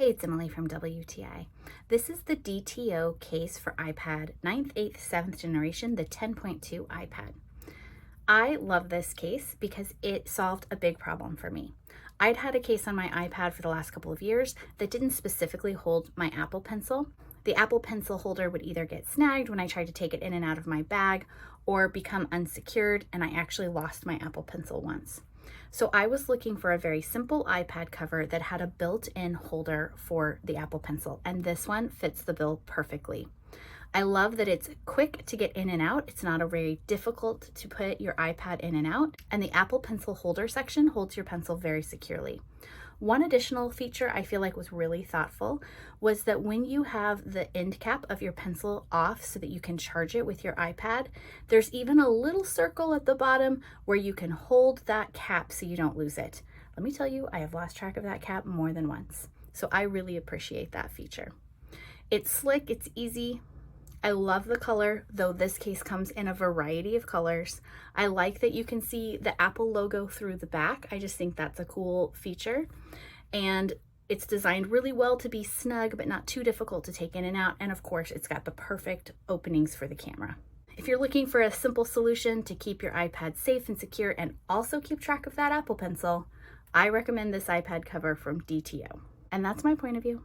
Hey, it's Emily from WTI. This is the DTO case for iPad 9th, 8th, 7th generation, the 10.2 iPad. I love this case because it solved a big problem for me. I'd had a case on my iPad for the last couple of years that didn't specifically hold my Apple Pencil. The Apple Pencil holder would either get snagged when I tried to take it in and out of my bag or become unsecured, and I actually lost my Apple Pencil once. So I was looking for a very simple iPad cover that had a built-in holder for the Apple Pencil, and this one fits the bill perfectly. I love that it's quick to get in and out. It's not very difficult to put your iPad in and out, and the Apple Pencil holder section holds your pencil very securely. One additional feature I feel like was really thoughtful was that when you have the end cap of your pencil off so that you can charge it with your iPad, there's even a little circle at the bottom where you can hold that cap so you don't lose it. Let me tell you, I have lost track of that cap more than once. So I really appreciate that feature. It's slick, it's easy. I love the color, though this case comes in a variety of colors. I like that you can see the Apple logo through the back. I just think that's a cool feature. And it's designed really well to be snug, but not too difficult to take in and out. And of course, it's got the perfect openings for the camera. If you're looking for a simple solution to keep your iPad safe and secure and also keep track of that Apple Pencil, I recommend this iPad cover from DTO. And that's my point of view.